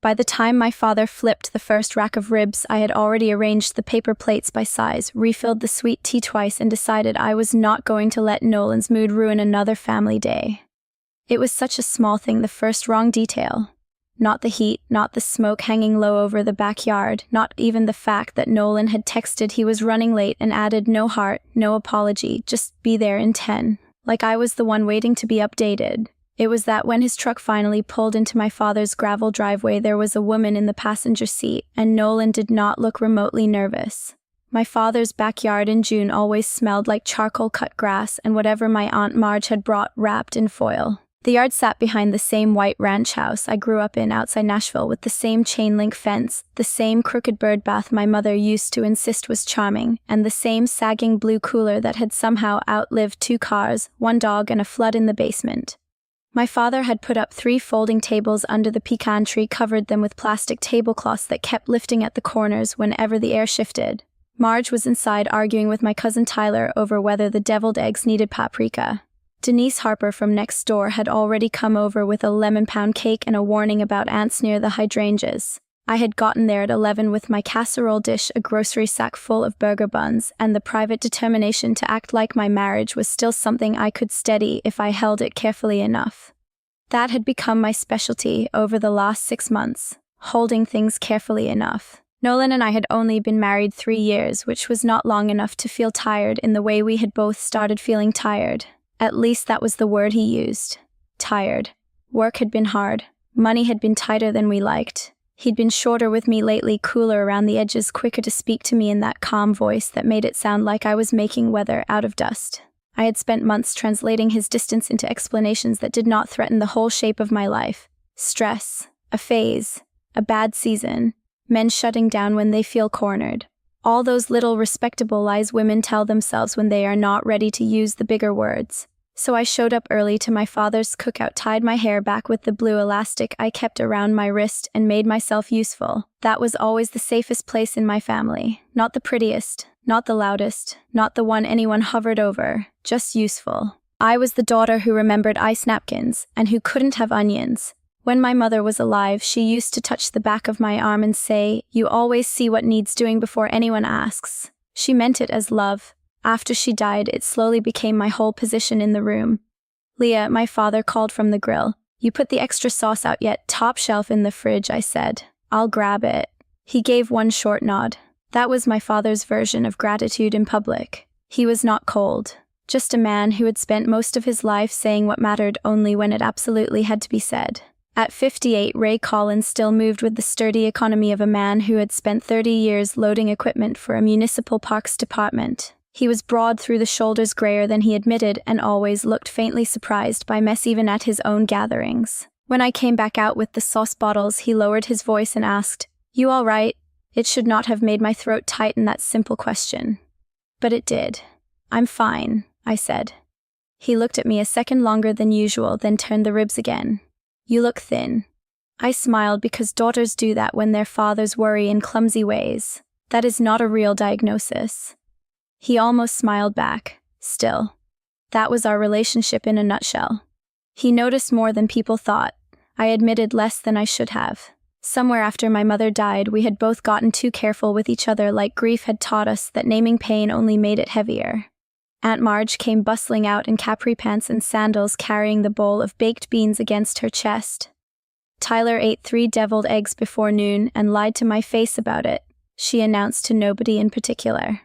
By the time my father flipped the first rack of ribs, I had already arranged the paper plates by size, refilled the sweet tea twice, and decided I was not going to let Nolan's mood ruin another family day. It was such a small thing, the first wrong detail. Not the heat, not the smoke hanging low over the backyard, not even the fact that Nolan had texted he was running late and added no heart, no apology, just be there in 10. Like I was the one waiting to be updated. It was that when his truck finally pulled into my father's gravel driveway, there was a woman in the passenger seat, and Nolan did not look remotely nervous. My father's backyard in June always smelled like charcoal cut grass and whatever my Aunt Marge had brought wrapped in foil. The yard sat behind the same white ranch house I grew up in outside Nashville, with the same chain-link fence, the same crooked bird bath my mother used to insist was charming, and the same sagging blue cooler that had somehow outlived 2 cars, 1 dog, and a flood in the basement. My father had put up 3 folding tables under the pecan tree, covered them with plastic tablecloths that kept lifting at the corners whenever the air shifted. Marge was inside arguing with my cousin Tyler over whether the deviled eggs needed paprika. Denise Harper from next door had already come over with a lemon pound cake and a warning about ants near the hydrangeas. I had gotten there at 11 with my casserole dish, a grocery sack full of burger buns, and the private determination to act like my marriage was still something I could steady if I held it carefully enough. That had become my specialty over the last 6 months, holding things carefully enough. Nolan and I had only been married 3 years, which was not long enough to feel tired in the way we had both started feeling tired. At least that was the word he used. Tired. Work had been hard. Money had been tighter than we liked. He'd been shorter with me lately, cooler around the edges, quicker to speak to me in that calm voice that made it sound like I was making weather out of dust. I had spent months translating his distance into explanations that did not threaten the whole shape of my life. Stress. A phase. A bad season. Men shutting down when they feel cornered. All those little respectable lies women tell themselves when they are not ready to use the bigger words. So I showed up early to my father's cookout, tied my hair back with the blue elastic I kept around my wrist, and made myself useful. That was always the safest place in my family. Not the prettiest, not the loudest, not the one anyone hovered over, just useful. I was the daughter who remembered ice napkins, and who couldn't have onions. When my mother was alive, she used to touch the back of my arm and say, "You always see what needs doing before anyone asks." She meant it as love. After she died, it slowly became my whole position in the room. "Leah," my father called from the grill. "You put the extra sauce out yet? Top shelf in the fridge," I said. "I'll grab it." He gave one short nod. That was my father's version of gratitude in public. He was not cold. Just a man who had spent most of his life saying what mattered only when it absolutely had to be said. At 58, Ray Collins still moved with the sturdy economy of a man who had spent 30 years loading equipment for a municipal parks department. He was broad through the shoulders, grayer than he admitted, and always looked faintly surprised by mess even at his own gatherings. When I came back out with the sauce bottles, he lowered his voice and asked, "You all right?" It should not have made my throat tighten, that simple question. But it did. "I'm fine," I said. He looked at me a second longer than usual, then turned the ribs again. "You look thin." I smiled because daughters do that when their fathers worry in clumsy ways. That is not a real diagnosis. He almost smiled back. Still. That was our relationship in a nutshell. He noticed more than people thought. I admitted less than I should have. Somewhere after my mother died, we had both gotten too careful with each other, like grief had taught us that naming pain only made it heavier. Aunt Marge came bustling out in capri pants and sandals, carrying the bowl of baked beans against her chest. "Tyler ate 3 deviled eggs before noon and lied to my face about it," she announced to nobody in particular.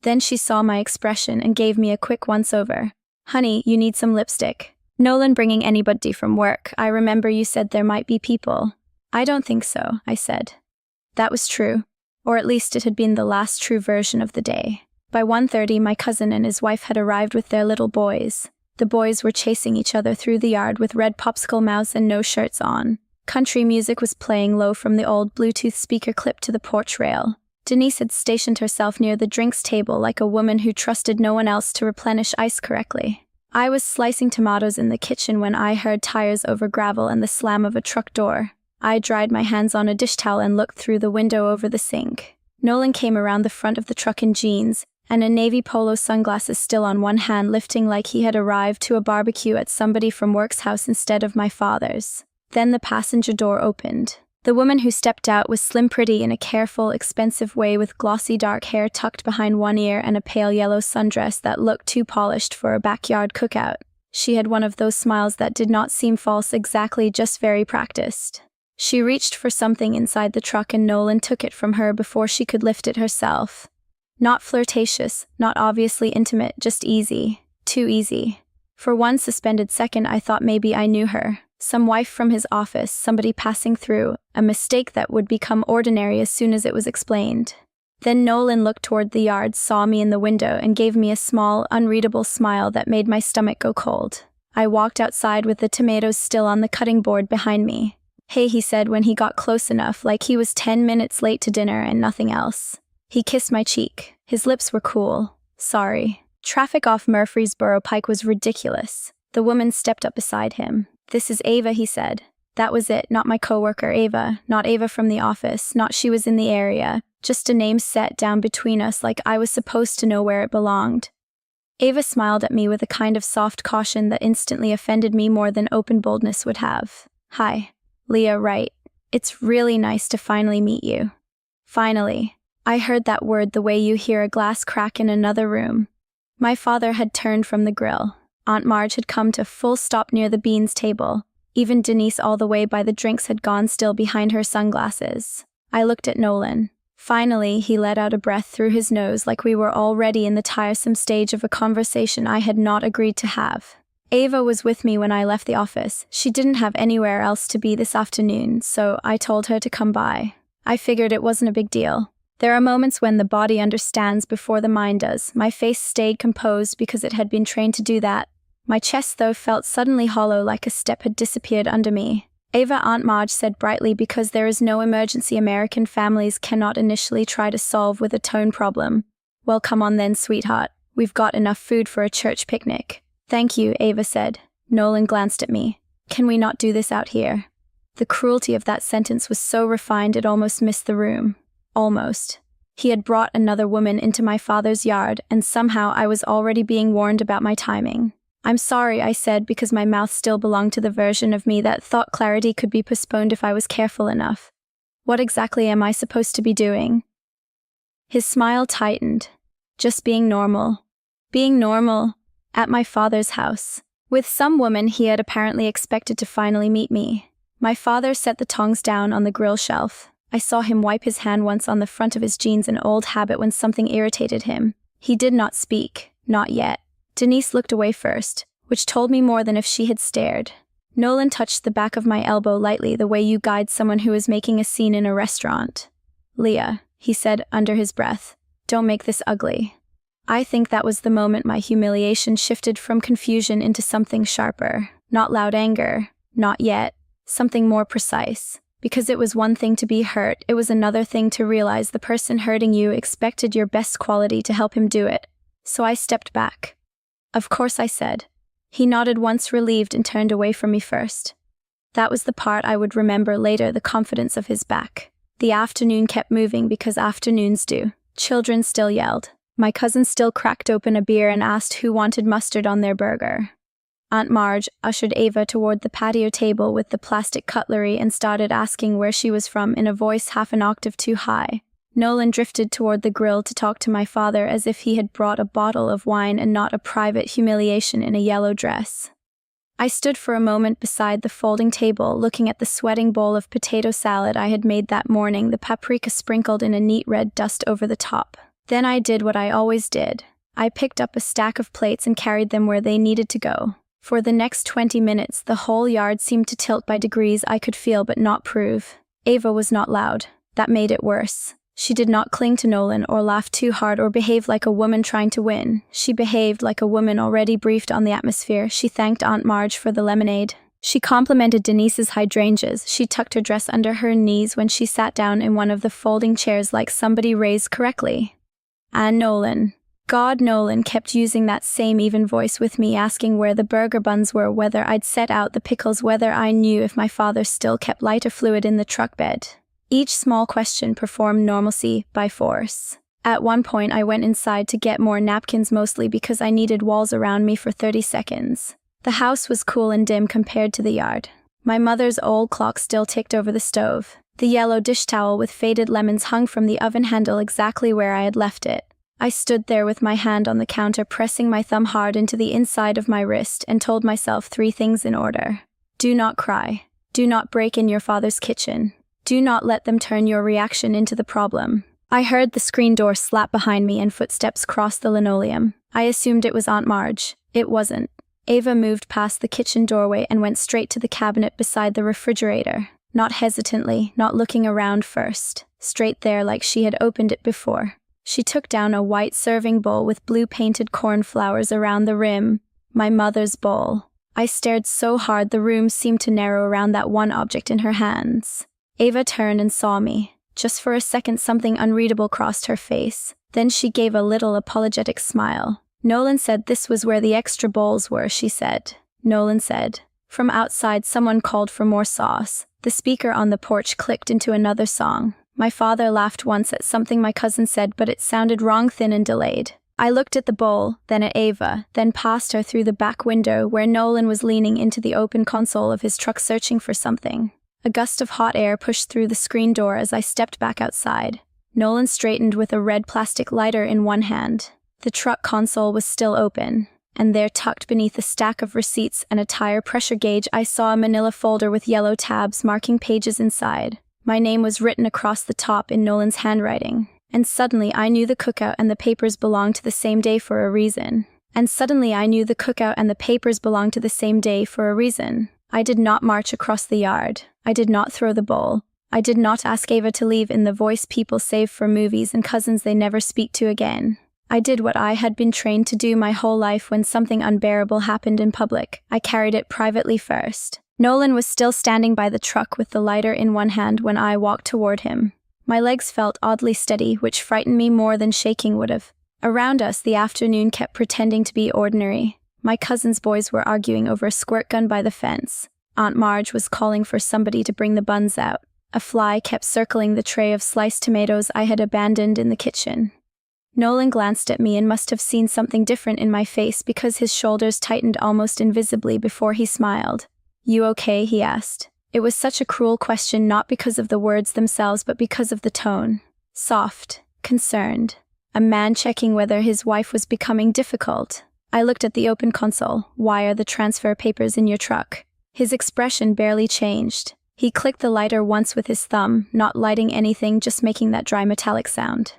Then she saw my expression and gave me a quick once-over. "Honey, you need some lipstick. Nolan bringing anybody from work. I remember you said there might be people." "I don't think so," I said. That was true, or at least it had been the last true version of the day. By 1:30, my cousin and his wife had arrived with their little boys. The boys were chasing each other through the yard with red popsicle mouths and no shirts on. Country music was playing low from the old Bluetooth speaker clipped to the porch rail. Denise had stationed herself near the drinks table like a woman who trusted no one else to replenish ice correctly. I was slicing tomatoes in the kitchen when I heard tires over gravel and the slam of a truck door. I dried my hands on a dish towel and looked through the window over the sink. Nolan came around the front of the truck in jeans, and a navy polo, sunglasses still on one hand, lifting like he had arrived to a barbecue at somebody from work's house instead of my father's. Then the passenger door opened. The woman who stepped out was slim pretty in a careful, expensive way with glossy dark hair tucked behind one ear and a pale yellow sundress that looked too polished for a backyard cookout. She had one of those smiles that did not seem false exactly, just very practiced. She reached for something inside the truck and Nolan took it from her before she could lift it herself. Not flirtatious, not obviously intimate, just easy. Too easy. For one suspended second I thought maybe I knew her. Some wife from his office, somebody passing through, a mistake that would become ordinary as soon as it was explained. Then Nolan looked toward the yard, saw me in the window, and gave me a small, unreadable smile that made my stomach go cold. I walked outside with the tomatoes still on the cutting board behind me. "Hey," he said when he got close enough, like he was 10 minutes late to dinner and nothing else. He kissed my cheek. His lips were cool. "Sorry." Traffic off Murfreesboro Pike was ridiculous. The woman stepped up beside him. "This is Ava," he said. That was it, not my coworker Ava, not Ava from the office, not she was in the area, just a name set down between us like I was supposed to know where it belonged. Ava smiled at me with a kind of soft caution that instantly offended me more than open boldness would have. "Hi. Leah, right. It's really nice to finally meet you." Finally. I heard that word the way you hear a glass crack in another room. My father had turned from the grill. Aunt Marge had come to full stop near the beans table. Even Denise, all the way by the drinks, had gone still behind her sunglasses. I looked at Nolan. Finally, he let out a breath through his nose like we were already in the tiresome stage of a conversation I had not agreed to have. Ava was with me when I left the office. She didn't have anywhere else to be this afternoon, so I told her to come by. I figured it wasn't a big deal. There are moments when the body understands before the mind does. My face stayed composed because it had been trained to do that. My chest, though, felt suddenly hollow, like a step had disappeared under me. "Ava," Aunt Marge said brightly, "because there is no emergency American families cannot initially try to solve with a tone problem." "Well, come on then, sweetheart. We've got enough food for a church picnic." "Thank you," Ava said. Nolan glanced at me. "Can we not do this out here?" The cruelty of that sentence was so refined it almost missed the room. Almost. He had brought another woman into my father's yard, and somehow I was already being warned about my timing. "I'm sorry," I said, because my mouth still belonged to the version of me that thought clarity could be postponed if I was careful enough. "What exactly am I supposed to be doing?" His smile tightened. "Just being normal." Being normal. At my father's house. With some woman he had apparently expected to finally meet me. My father set the tongs down on the grill shelf. I saw him wipe his hand once on the front of his jeans, an old habit when something irritated him. He did not speak. Not yet. Denise looked away first, which told me more than if she had stared. Nolan touched the back of my elbow lightly, the way you guide someone who is making a scene in a restaurant. "Leah," he said under his breath, "don't make this ugly." I think that was the moment my humiliation shifted from confusion into something sharper. Not loud anger. Not yet. Something more precise. Because it was one thing to be hurt, it was another thing to realize the person hurting you expected your best quality to help him do it. So I stepped back. "Of course," I said. He nodded once, relieved, and turned away from me first. That was the part I would remember later, the confidence of his back. The afternoon kept moving because afternoons do. Children still yelled. My cousin still cracked open a beer and asked who wanted mustard on their burger. Aunt Marge ushered Ava toward the patio table with the plastic cutlery and started asking where she was from in a voice half an octave too high. Nolan drifted toward the grill to talk to my father as if he had brought a bottle of wine and not a private humiliation in a yellow dress. I stood for a moment beside the folding table, looking at the sweating bowl of potato salad I had made that morning, the paprika sprinkled in a neat red dust over the top. Then I did what I always did. I picked up a stack of plates and carried them where they needed to go. For the next 20 minutes, the whole yard seemed to tilt by degrees I could feel but not prove. Ava was not loud. That made it worse. She did not cling to Nolan or laugh too hard or behave like a woman trying to win. She behaved like a woman already briefed on the atmosphere. She thanked Aunt Marge for the lemonade. She complimented Denise's hydrangeas. She tucked her dress under her knees when she sat down in one of the folding chairs like somebody raised correctly. And Nolan. God, Nolan kept using that same even voice with me, asking where the burger buns were, whether I'd set out the pickles, whether I knew if my father still kept lighter fluid in the truck bed. Each small question performed normalcy by force. At one point, I went inside to get more napkins, mostly because I needed walls around me for 30 seconds. The house was cool and dim compared to the yard. My mother's old clock still ticked over the stove. The yellow dish towel with faded lemons hung from the oven handle exactly where I had left it. I stood there with my hand on the counter, pressing my thumb hard into the inside of my wrist, and told myself 3 things in order. Do not cry. Do not break in your father's kitchen. Do not let them turn your reaction into the problem. I heard the screen door slap behind me and footsteps cross the linoleum. I assumed it was Aunt Marge. It wasn't. Ava moved past the kitchen doorway and went straight to the cabinet beside the refrigerator. Not hesitantly, not looking around first. Straight there like she had opened it before. She took down a white serving bowl with blue painted cornflowers around the rim. My mother's bowl. I stared so hard the room seemed to narrow around that one object in her hands. Ava turned and saw me. Just for a second something unreadable crossed her face. Then she gave a little apologetic smile. Nolan said this was where the extra bowls were, she said. Nolan said. From outside someone called for more sauce. The speaker on the porch clicked into another song. My father laughed once at something my cousin said, but it sounded wrong, thin and delayed. I looked at the bowl, then at Ava, then past her through the back window where Nolan was leaning into the open console of his truck searching for something. A gust of hot air pushed through the screen door as I stepped back outside. Nolan straightened with a red plastic lighter in one hand. The truck console was still open, and there, tucked beneath a stack of receipts and a tire pressure gauge, I saw a manila folder with yellow tabs marking pages inside. My name was written across the top in Nolan's handwriting. And suddenly I knew the cookout and the papers belonged to the same day for a reason. I did not march across the yard. I did not throw the bowl. I did not ask Ava to leave in the voice people save for movies and cousins they never speak to again. I did what I had been trained to do my whole life when something unbearable happened in public. I carried it privately first. Nolan was still standing by the truck with the lighter in one hand when I walked toward him. My legs felt oddly steady, which frightened me more than shaking would have. Around us, the afternoon kept pretending to be ordinary. My cousin's boys were arguing over a squirt gun by the fence. Aunt Marge was calling for somebody to bring the buns out. A fly kept circling the tray of sliced tomatoes I had abandoned in the kitchen. Nolan glanced at me and must have seen something different in my face because his shoulders tightened almost invisibly before he smiled. "You okay?" he asked. It was such a cruel question, not because of the words themselves but because of the tone. Soft, concerned. A man checking whether his wife was becoming difficult. I looked at the open console. "Why are the transfer papers in your truck?" His expression barely changed. He clicked the lighter once with his thumb, not lighting anything, just making that dry metallic sound.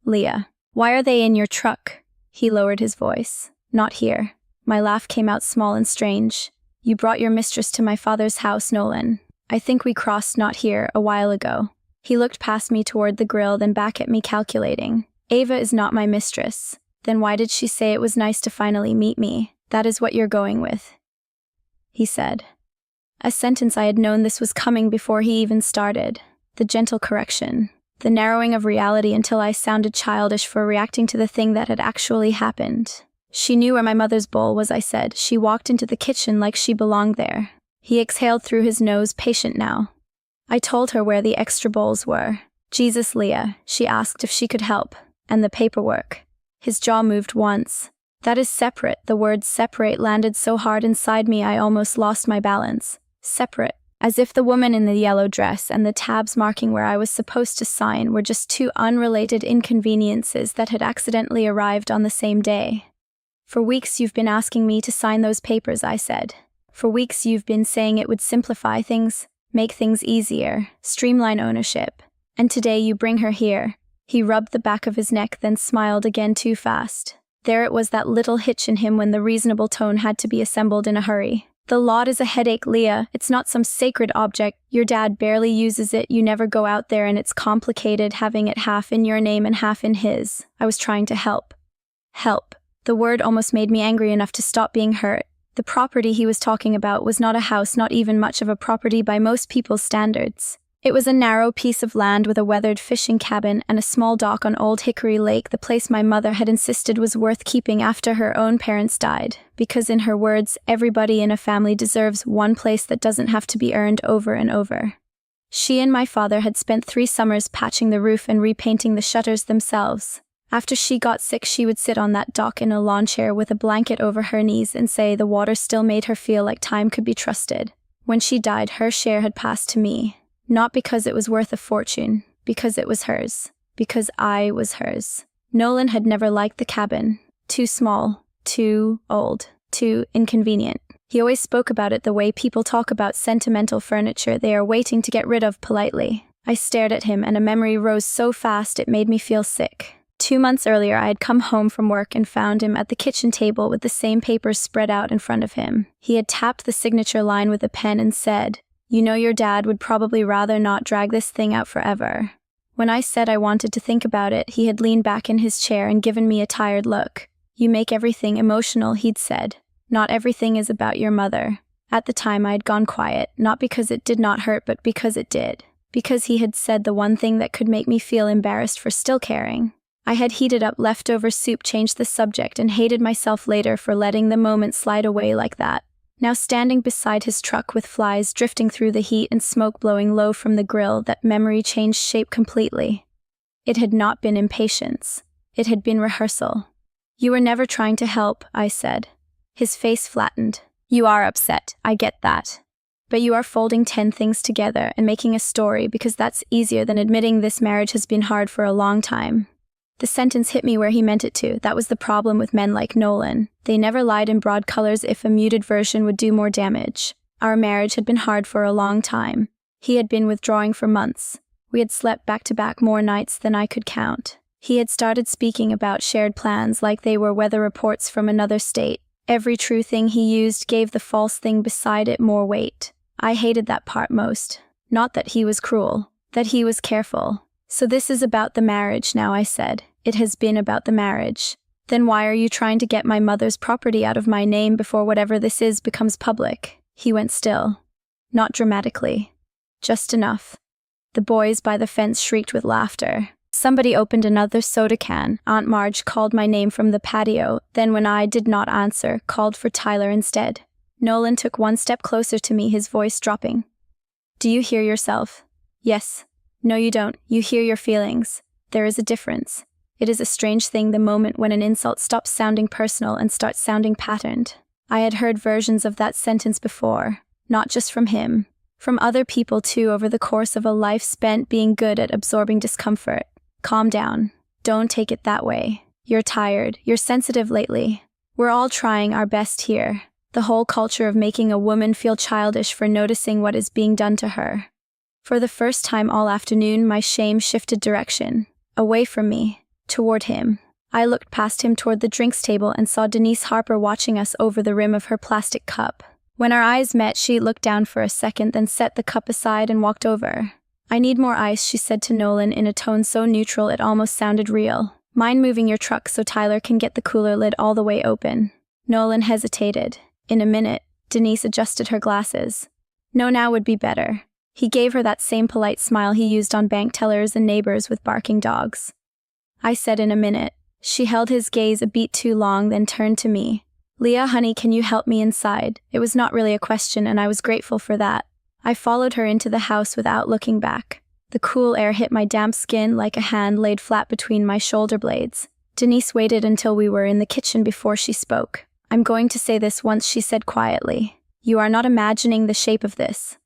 "Leah, why are they in your truck?" He lowered his voice. "Not here." My laugh came out small and strange. "You brought your mistress to my father's house, Nolan. I think we crossed not here a while ago." He looked past me toward the grill, then back at me, calculating. "Ava is not my mistress. Then why did she say it was nice to finally meet me? That is what you're going with," he said. A sentence I had known this was coming before he even started. The gentle correction. The narrowing of reality until I sounded childish for reacting to the thing that had actually happened. "She knew where my mother's bowl was," I said. "She walked into the kitchen like she belonged there." He exhaled through his nose, patient now. I told her where the extra bowls were. "Jesus, Leah," she asked if she could help. "And the paperwork." His jaw moved once. "That is separate." The word separate landed so hard inside me I almost lost my balance. Separate. As if the woman in the yellow dress and the tabs marking where I was supposed to sign were just 2 unrelated inconveniences that had accidentally arrived on the same day. "For weeks you've been asking me to sign those papers," I said. "For weeks you've been saying it would simplify things, make things easier, streamline ownership. And today you bring her here." He rubbed the back of his neck, then smiled again too fast. There it was, that little hitch in him when the reasonable tone had to be assembled in a hurry. "The lot is a headache, Leah. It's not some sacred object. Your dad barely uses it. You never go out there, and it's complicated having it half in your name and half in his." I was trying to help. Help. The word almost made me angry enough to stop being hurt. The property he was talking about was not a house, not even much of a property by most people's standards. It was a narrow piece of land with a weathered fishing cabin and a small dock on Old Hickory Lake, the place my mother had insisted was worth keeping after her own parents died, because in her words, everybody in a family deserves one place that doesn't have to be earned over and over. She and my father had spent 3 summers patching the roof and repainting the shutters themselves. After she got sick, she would sit on that dock in a lawn chair with a blanket over her knees and say the water still made her feel like time could be trusted. When she died, her share had passed to me. Not because it was worth a fortune, because it was hers. Because I was hers. Nolan had never liked the cabin. Too small, too old, too inconvenient. He always spoke about it the way people talk about sentimental furniture they are waiting to get rid of politely. I stared at him and a memory rose so fast it made me feel sick. 2 months earlier, I had come home from work and found him at the kitchen table with the same papers spread out in front of him. He had tapped the signature line with a pen and said, "You know your dad would probably rather not drag this thing out forever." When I said I wanted to think about it, he had leaned back in his chair and given me a tired look. "You make everything emotional," he'd said. "Not everything is about your mother." At the time, I had gone quiet, not because it did not hurt, but because it did. Because he had said the one thing that could make me feel embarrassed for still caring. I had heated up leftover soup, changed the subject, and hated myself later for letting the moment slide away like that. Now standing beside his truck with flies drifting through the heat and smoke blowing low from the grill, that memory changed shape completely. It had not been impatience. It had been rehearsal. "You were never trying to help," I said. His face flattened. "You are upset, I get that. But you are folding 10 things together and making a story because that's easier than admitting this marriage has been hard for a long time." The sentence hit me where he meant it to. That was the problem with men like Nolan. They never lied in broad colors if a muted version would do more damage. Our marriage had been hard for a long time. He had been withdrawing for months. We had slept back-to-back more nights than I could count. He had started speaking about shared plans like they were weather reports from another state. Every true thing he used gave the false thing beside it more weight. I hated that part most. Not that he was cruel, that he was careful. "So this is about the marriage now," I said. "It has been about the marriage. Then why are you trying to get my mother's property out of my name before whatever this is becomes public?" He went still. Not dramatically. Just enough. The boys by the fence shrieked with laughter. Somebody opened another soda can. Aunt Marge called my name from the patio, then when I did not answer, called for Tyler instead. Nolan took one step closer to me, his voice dropping. "Do you hear yourself?" "Yes." "No, you don't. You hear your feelings. There is a difference. It is a strange thing the moment when an insult stops sounding personal and starts sounding patterned." I had heard versions of that sentence before, not just from him. From other people too, over the course of a life spent being good at absorbing discomfort. "Calm down. Don't take it that way. You're tired. You're sensitive lately. We're all trying our best here." The whole culture of making a woman feel childish for noticing what is being done to her. For the first time all afternoon, my shame shifted direction. Away from me. Toward him. I looked past him toward the drinks table and saw Denise Harper watching us over the rim of her plastic cup. When our eyes met, she looked down for a second, then set the cup aside and walked over. "I need more ice," she said to Nolan in a tone so neutral it almost sounded real. "Mind moving your truck so Tyler can get the cooler lid all the way open?" Nolan hesitated. In a minute, Denise adjusted her glasses. "No, now would be better." He gave her that same polite smile he used on bank tellers and neighbors with barking dogs. I said in a minute. She held his gaze a beat too long, then turned to me. "Leah, honey, can you help me inside?" It was not really a question, and I was grateful for that. I followed her into the house without looking back. The cool air hit my damp skin like a hand laid flat between my shoulder blades. Denise waited until we were in the kitchen before she spoke. "I'm going to say this once," she said quietly. "You are not imagining the shape of this."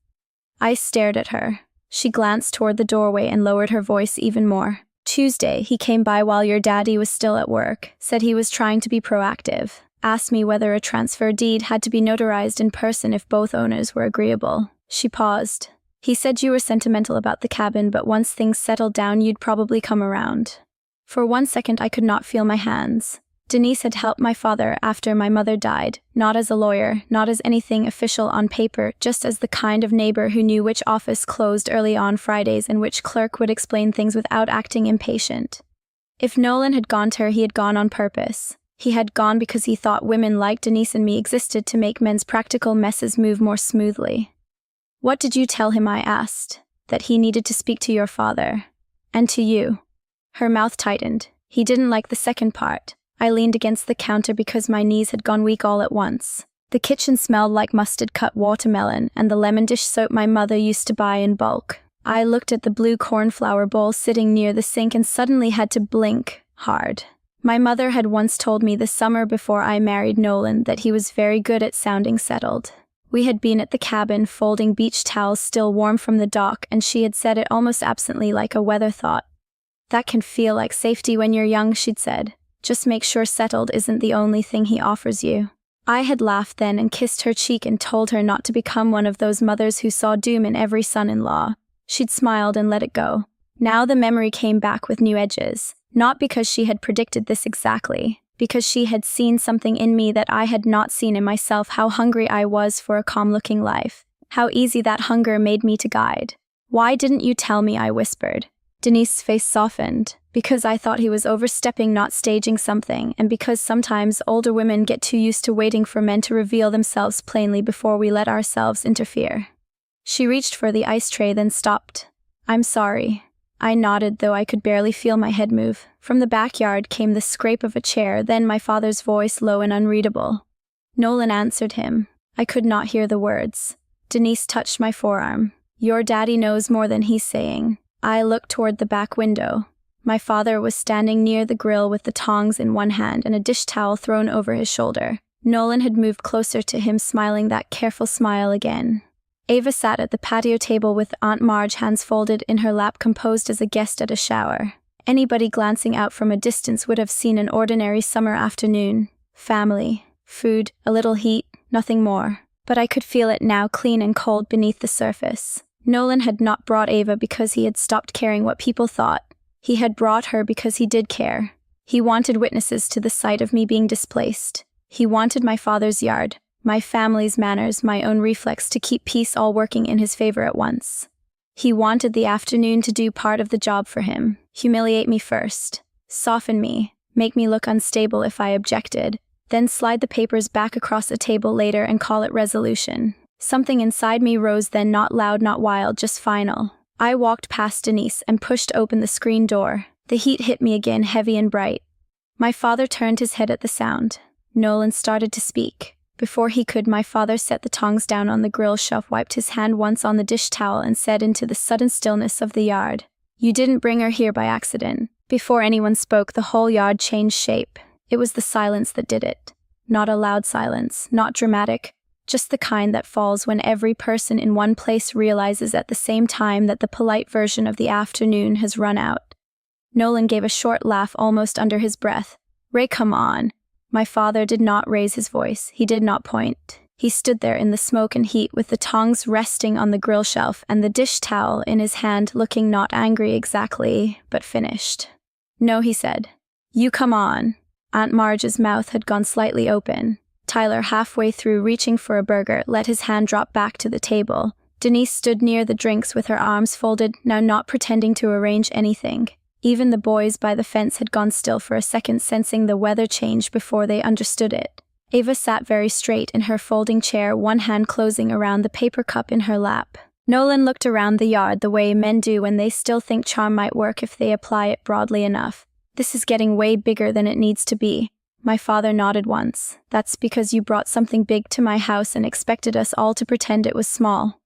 I stared at her. She glanced toward the doorway and lowered her voice even more. "Tuesday, he came by while your daddy was still at work, said he was trying to be proactive, asked me whether a transfer deed had to be notarized in person if both owners were agreeable." She paused. "He said you were sentimental about the cabin, but once things settled down you'd probably come around." For 1 second I could not feel my hands. Denise had helped my father after my mother died, not as a lawyer, not as anything official on paper, just as the kind of neighbor who knew which office closed early on Fridays and which clerk would explain things without acting impatient. If Nolan had gone to her, he had gone on purpose. He had gone because he thought women like Denise and me existed to make men's practical messes move more smoothly. "What did you tell him?" I asked. "That he needed to speak to your father. And to you." Her mouth tightened. "He didn't like the second part." I leaned against the counter because my knees had gone weak all at once. The kitchen smelled like mustard-cut watermelon and the lemon dish soap my mother used to buy in bulk. I looked at the blue cornflower bowl sitting near the sink and suddenly had to blink hard. My mother had once told me the summer before I married Nolan that he was very good at sounding settled. We had been at the cabin folding beach towels still warm from the dock, and she had said it almost absently like a weather thought. "That can feel like safety when you're young," she'd said. "Just make sure settled isn't the only thing he offers you." I had laughed then and kissed her cheek and told her not to become one of those mothers who saw doom in every son-in-law. She'd smiled and let it go. Now the memory came back with new edges, not because she had predicted this exactly, because she had seen something in me that I had not seen in myself, how hungry I was for a calm-looking life, how easy that hunger made me to guide. "Why didn't you tell me?" I whispered. Denise's face softened. "Because I thought he was overstepping, not staging something, and because sometimes older women get too used to waiting for men to reveal themselves plainly before we let ourselves interfere." She reached for the ice tray, then stopped. "I'm sorry." I nodded, though I could barely feel my head move. From the backyard came the scrape of a chair, then my father's voice, low and unreadable. Nolan answered him. I could not hear the words. Denise touched my forearm. "Your daddy knows more than he's saying." I looked toward the back window. My father was standing near the grill with the tongs in one hand and a dish towel thrown over his shoulder. Nolan had moved closer to him, smiling that careful smile again. Ava sat at the patio table with Aunt Marge, hands folded in her lap, composed as a guest at a shower. Anybody glancing out from a distance would have seen an ordinary summer afternoon. Family, food, a little heat, nothing more. But I could feel it now, clean and cold beneath the surface. Nolan had not brought Ava because he had stopped caring what people thought. He had brought her because he did care. He wanted witnesses to the sight of me being displaced. He wanted my father's yard, my family's manners, my own reflex to keep peace, all working in his favor at once. He wanted the afternoon to do part of the job for him, humiliate me first, soften me, make me look unstable if I objected, then slide the papers back across a table later and call it resolution. Something inside me rose then, not loud, not wild, just final. I walked past Denise and pushed open the screen door. The heat hit me again, heavy and bright. My father turned his head at the sound. Nolan started to speak. Before he could, my father set the tongs down on the grill shelf, wiped his hand once on the dish towel, and said into the sudden stillness of the yard, "You didn't bring her here by accident." Before anyone spoke, the whole yard changed shape. It was the silence that did it. Not a loud silence, not dramatic, just the kind that falls when every person in one place realizes at the same time that the polite version of the afternoon has run out. Nolan gave a short laugh almost under his breath. "Ray, come on." My father did not raise his voice. He did not point. He stood there in the smoke and heat with the tongs resting on the grill shelf and the dish towel in his hand, looking not angry exactly, but finished. "No," he said. "You come on." Aunt Marge's mouth had gone slightly open. Tyler, halfway through reaching for a burger, let his hand drop back to the table. Denise stood near the drinks with her arms folded, now not pretending to arrange anything. Even the boys by the fence had gone still for a second, sensing the weather change before they understood it. Ava sat very straight in her folding chair, one hand closing around the paper cup in her lap. Nolan looked around the yard the way men do when they still think charm might work if they apply it broadly enough. "This is getting way bigger than it needs to be." My father nodded once. "That's because you brought something big to my house and expected us all to pretend it was small."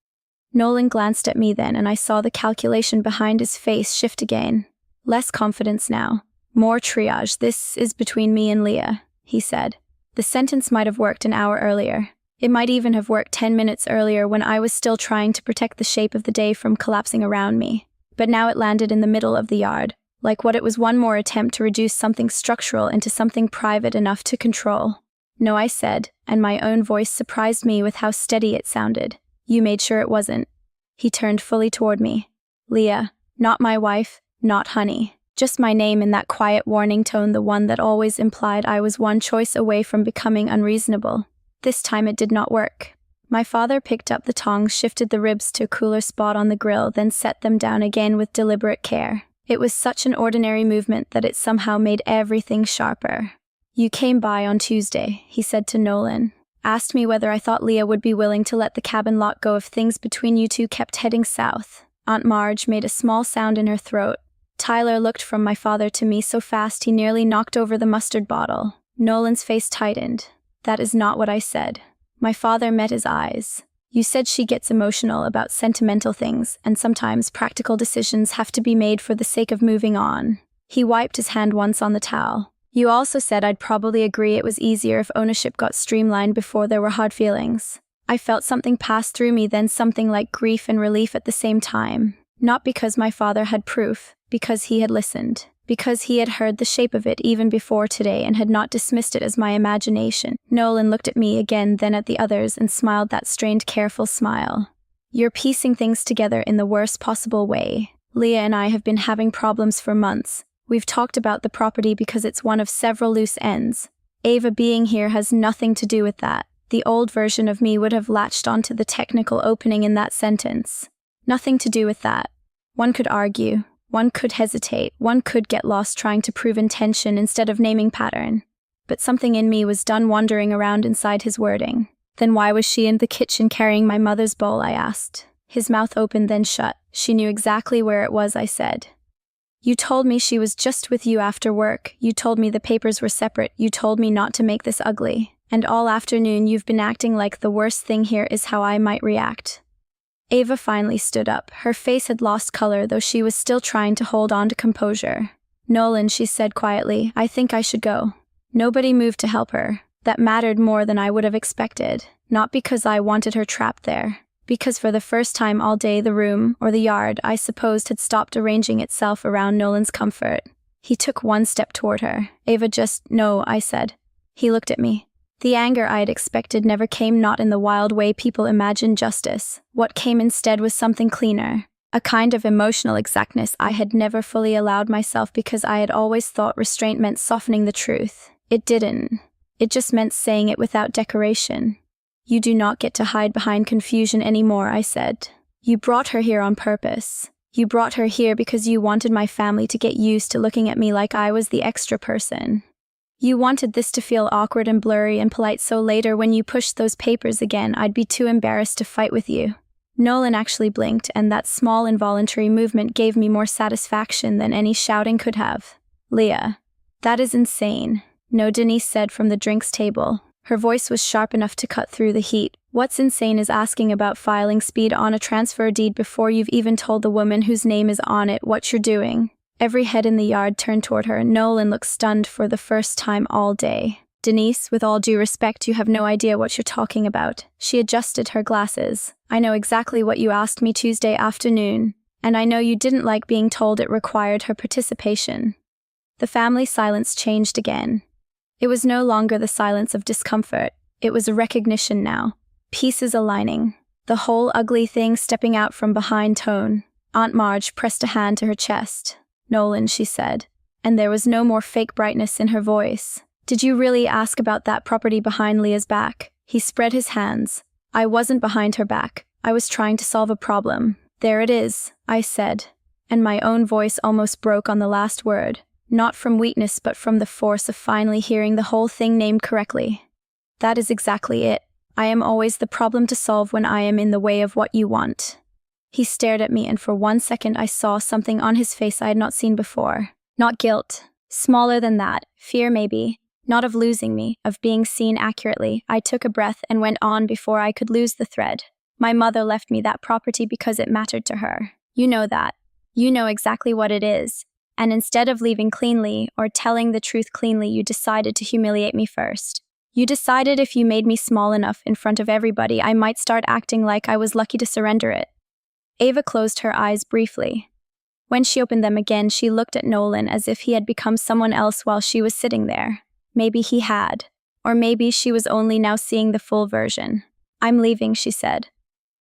Nolan glanced at me then, and I saw the calculation behind his face shift again. Less confidence now. More triage. "This is between me and Leah," he said. The sentence might have worked an hour earlier. It might even have worked 10 minutes earlier when I was still trying to protect the shape of the day from collapsing around me. But now it landed in the middle of the yard. Like what it was one more attempt to reduce something structural into something private enough to control. "No," I said, and my own voice surprised me with how steady it sounded. "You made sure it wasn't." He turned fully toward me. "Leah, not my wife, not honey." Just my name in that quiet warning tone, the one that always implied I was one choice away from becoming unreasonable. This time it did not work. My father picked up the tongs, shifted the ribs to a cooler spot on the grill, then set them down again with deliberate care. It was such an ordinary movement that it somehow made everything sharper. "You came by on Tuesday," he said to Nolan. "Asked me whether I thought Leah would be willing to let the cabin lot go if things between you two kept heading south." Aunt Marge made a small sound in her throat. Tyler looked from my father to me so fast he nearly knocked over the mustard bottle. Nolan's face tightened. "That is not what I said." My father met his eyes. "You said she gets emotional about sentimental things, and sometimes practical decisions have to be made for the sake of moving on." He wiped his hand once on the towel. "You also said I'd probably agree it was easier if ownership got streamlined before there were hard feelings." I felt something pass through me, then something like grief and relief at the same time. Not because my father had proof, because he had listened. Because he had heard the shape of it even before today and had not dismissed it as my imagination. Nolan looked at me again, then at the others, and smiled that strained, careful smile. You're piecing things together in the worst possible way. Leah and I have been having problems for months. We've talked about the property because it's one of several loose ends. Ava being here has nothing to do with that. The old version of me would have latched onto the technical opening in that sentence. Nothing to do with that. One could argue. One could hesitate, one could get lost trying to prove intention instead of naming pattern. But something in me was done wandering around inside his wording. Then why was she in the kitchen carrying my mother's bowl, I asked. His mouth opened then shut. She knew exactly where it was, I said. You told me she was just with you after work. You told me the papers were separate. You told me not to make this ugly. And all afternoon you've been acting like the worst thing here is how I might react. Ava finally stood up. Her face had lost color, though she was still trying to hold on to composure. Nolan, she said quietly, I think I should go. Nobody moved to help her. That mattered more than I would have expected. Not because I wanted her trapped there. Because for the first time all day the room, or the yard, I supposed had stopped arranging itself around Nolan's comfort. He took one step toward her. Ava no, I said. He looked at me. The anger I had expected never came, not in the wild way people imagine justice. What came instead was something cleaner. A kind of emotional exactness I had never fully allowed myself because I had always thought restraint meant softening the truth. It didn't. It just meant saying it without decoration. You do not get to hide behind confusion anymore, I said. You brought her here on purpose. You brought her here because you wanted my family to get used to looking at me like I was the extra person. You wanted this to feel awkward and blurry and polite so later when you pushed those papers again, I'd be too embarrassed to fight with you. Nolan actually blinked, and that small involuntary movement gave me more satisfaction than any shouting could have. Leah. That is insane. No, Denise said from the drinks table. Her voice was sharp enough to cut through the heat. What's insane is asking about filing speed on a transfer deed before you've even told the woman whose name is on it what you're doing. Every head in the yard turned toward her. Nolan looked stunned for the first time all day. Denise, with all due respect, you have no idea what you're talking about. She adjusted her glasses. I know exactly what you asked me Tuesday afternoon, and I know you didn't like being told it required her participation. The family silence changed again. It was no longer the silence of discomfort. It was a recognition now. Pieces aligning. The whole ugly thing stepping out from behind tone. Aunt Marge pressed a hand to her chest. Nolan, she said, and there was no more fake brightness in her voice. Did you really ask about that property behind Leah's back? He spread his hands. I wasn't behind her back. I was trying to solve a problem. There it is, I said, and my own voice almost broke on the last word, not from weakness but from the force of finally hearing the whole thing named correctly. That is exactly it. I am always the problem to solve when I am in the way of what you want. He stared at me, and for 1 second I saw something on his face I had not seen before. Not guilt. Smaller than that. Fear, maybe. Not of losing me, of being seen accurately. I took a breath and went on before I could lose the thread. My mother left me that property because it mattered to her. You know that. You know exactly what it is. And instead of leaving cleanly, or telling the truth cleanly, you decided to humiliate me first. You decided if you made me small enough in front of everybody, I might start acting like I was lucky to surrender it. Ava closed her eyes briefly. When she opened them again, she looked at Nolan as if he had become someone else while she was sitting there. Maybe he had. Or maybe she was only now seeing the full version. I'm leaving, she said.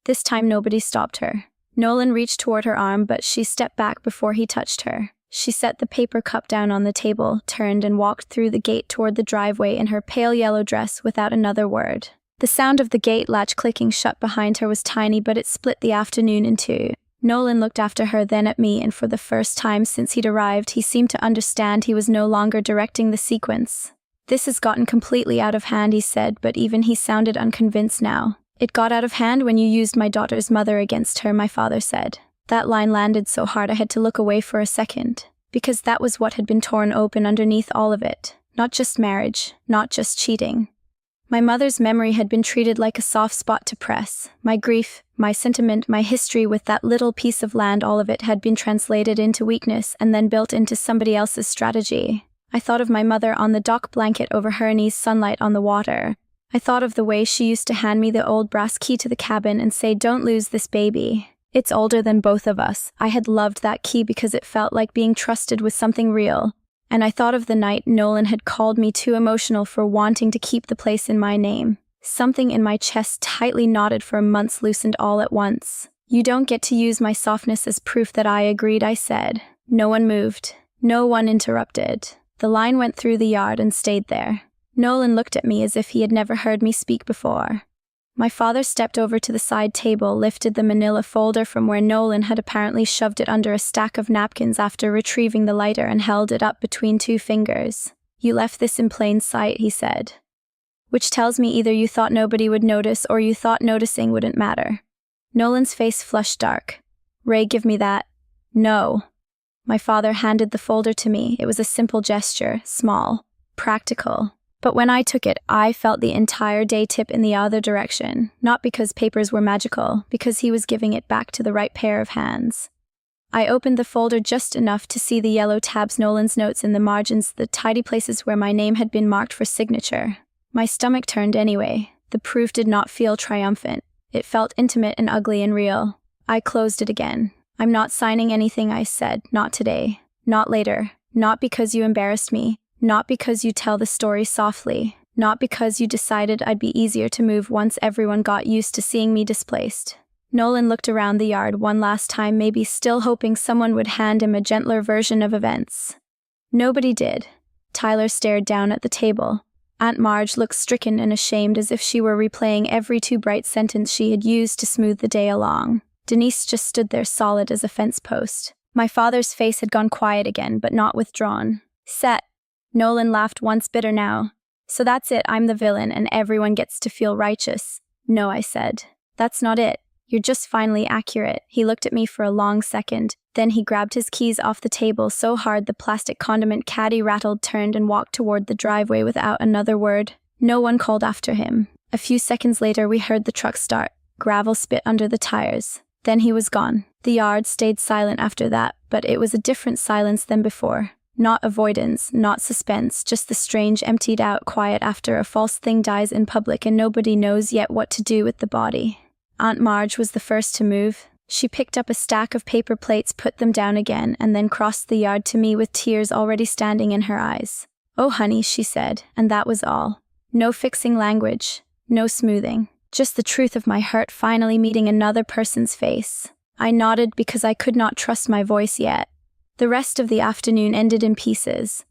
This time nobody stopped her. Nolan reached toward her arm, but she stepped back before he touched her. She set the paper cup down on the table, turned and walked through the gate toward the driveway in her pale yellow dress without another word. The sound of the gate latch clicking shut behind her was tiny, but it split the afternoon in two. Nolan looked after her, then at me, and for the first time since he'd arrived, he seemed to understand he was no longer directing the sequence. This has gotten completely out of hand, he said, but even he sounded unconvinced now. It got out of hand when you used my daughter's mother against her, my father said. That line landed so hard I had to look away for a second, because that was what had been torn open underneath all of it. Not just marriage, not just cheating. My mother's memory had been treated like a soft spot to press. My grief, my sentiment, my history with that little piece of land, all of it had been translated into weakness and then built into somebody else's strategy. I thought of my mother on the dock, blanket over her knees, sunlight on the water. I thought of the way she used to hand me the old brass key to the cabin and say, "Don't lose this baby. It's older than both of us." I had loved that key because it felt like being trusted with something real. And I thought of the night Nolan had called me too emotional for wanting to keep the place in my name. Something in my chest tightly knotted for months loosened all at once. "You don't get to use my softness as proof that I agreed," I said. No one moved. No one interrupted. The line went through the yard and stayed there. Nolan looked at me as if he had never heard me speak before. My father stepped over to the side table, lifted the manila folder from where Nolan had apparently shoved it under a stack of napkins after retrieving the lighter, and held it up between two fingers. "You left this in plain sight," he said. "Which tells me either you thought nobody would notice or you thought noticing wouldn't matter." Nolan's face flushed dark. "Ray, give me that." "No." My father handed the folder to me. It was a simple gesture, small, practical. But when I took it, I felt the entire day tip in the other direction, not because papers were magical, because he was giving it back to the right pair of hands. I opened the folder just enough to see the yellow tabs, Nolan's notes in the margins, the tidy places where my name had been marked for signature. My stomach turned anyway. The proof did not feel triumphant. It felt intimate and ugly and real. I closed it again. "I'm not signing anything," I said. "Not today. Not later. Not because you embarrassed me. Not because you tell the story softly. Not because you decided I'd be easier to move once everyone got used to seeing me displaced." Nolan looked around the yard one last time, maybe still hoping someone would hand him a gentler version of events. Nobody did. Tyler stared down at the table. Aunt Marge looked stricken and ashamed, as if she were replaying every too bright sentence she had used to smooth the day along. Denise just stood there solid as a fence post. My father's face had gone quiet again, but not withdrawn. "Set." Nolan laughed, once bitter now. "So that's it, I'm the villain and everyone gets to feel righteous." "No," I said. "That's not it. You're just finally accurate." He looked at me for a long second. Then he grabbed his keys off the table so hard the plastic condiment caddy rattled, turned and walked toward the driveway without another word. No one called after him. A few seconds later we heard the truck start. Gravel spit under the tires. Then he was gone. The yard stayed silent after that, but it was a different silence than before. Not avoidance, not suspense, just the strange emptied-out quiet after a false thing dies in public and nobody knows yet what to do with the body. Aunt Marge was the first to move. She picked up a stack of paper plates, put them down again, and then crossed the yard to me with tears already standing in her eyes. "Oh, honey," she said, and that was all. No fixing language, no smoothing. Just the truth of my hurt finally meeting another person's face. I nodded because I could not trust my voice yet. The rest of the afternoon ended in pieces.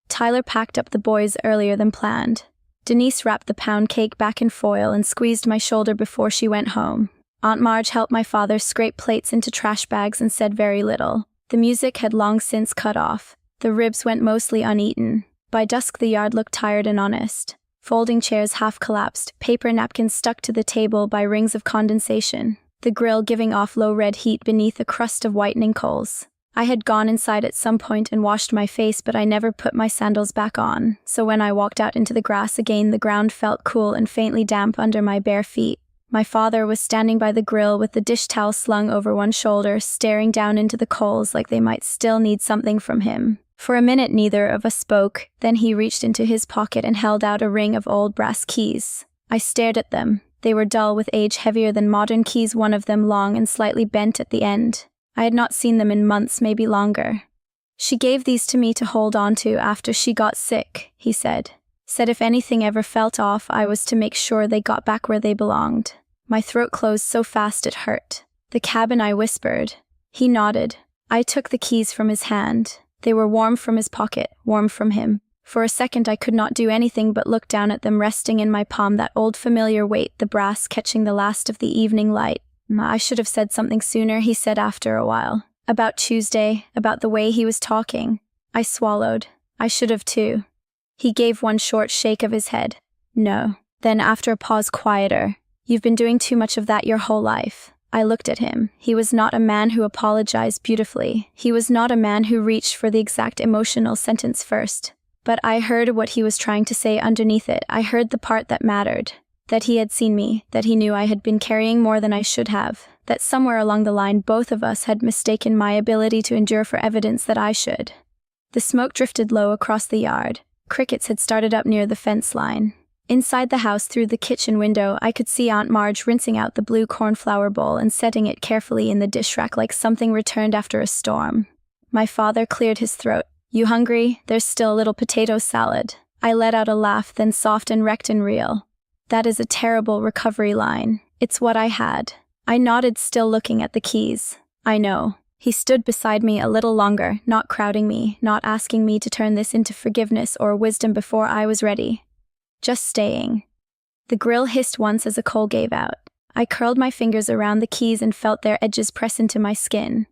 Tyler packed up the boys earlier than planned. Denise wrapped the pound cake back in foil and squeezed my shoulder before she went home. Aunt Marge helped my father scrape plates into trash bags and said very little. The music had long since cut off. The ribs went mostly uneaten. By dusk the yard looked tired and honest. Folding chairs half collapsed, paper napkins stuck to the table by rings of condensation, the grill giving off low red heat beneath a crust of whitening coals. I had gone inside at some point and washed my face, but I never put my sandals back on, so when I walked out into the grass again the ground felt cool and faintly damp under my bare feet. My father was standing by the grill with the dish towel slung over one shoulder, staring down into the coals like they might still need something from him. For a minute neither of us spoke, then he reached into his pocket and held out a ring of old brass keys. I stared at them. They were dull with age, heavier than modern keys, one of them long and slightly bent at the end. I had not seen them in months, maybe longer. "She gave these to me to hold on to after she got sick," he said. "Said if anything ever felt off, I was to make sure they got back where they belonged." My throat closed so fast it hurt. "The cabin," I whispered. He nodded. I took the keys from his hand. They were warm from his pocket, warm from him. For a second I could not do anything but look down at them, resting in my palm, that old familiar weight, the brass catching the last of the evening light. "I should have said something sooner," he said after a while. "About Tuesday, about the way he was talking." I swallowed. I should have too. He gave one short shake of his head. "No." Then after a pause, quieter. "You've been doing too much of that your whole life." I looked at him. He was not a man who apologized beautifully. He was not a man who reached for the exact emotional sentence first. But I heard what he was trying to say underneath it. I heard the part that mattered. That he had seen me, that he knew I had been carrying more than I should have, that somewhere along the line both of us had mistaken my ability to endure for evidence that I should. The smoke drifted low across the yard. Crickets had started up near the fence line. Inside the house through the kitchen window, I could see Aunt Marge rinsing out the blue cornflower bowl and setting it carefully in the dish rack like something returned after a storm. My father cleared his throat. "You hungry? There's still a little potato salad." I let out a laugh, then soft and wrecked and real. That is a terrible recovery line. It's what I had. I nodded, still looking at the keys. I know. He stood beside me a little longer, not crowding me, not asking me to turn this into forgiveness or wisdom before I was ready. Just staying. The grill hissed once as a coal gave out. I curled my fingers around the keys and felt their edges press into my skin.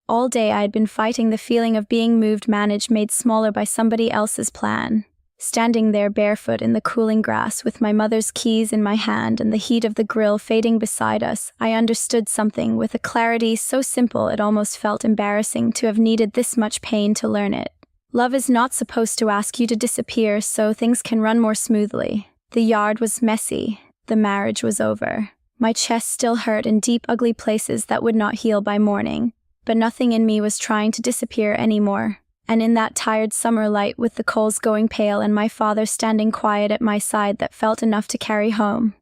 All day I had been fighting the feeling of being moved, managed, made smaller by somebody else's plan. Standing there barefoot in the cooling grass with my mother's keys in my hand and the heat of the grill fading beside us, I understood something with a clarity so simple it almost felt embarrassing to have needed this much pain to learn it. Love is not supposed to ask you to disappear so things can run more smoothly. The yard was messy. The marriage was over. My chest still hurt in deep, ugly places that would not heal by morning, but nothing in me was trying to disappear anymore. And in that tired summer light with the coals going pale and my father standing quiet at my side, that felt enough to carry home.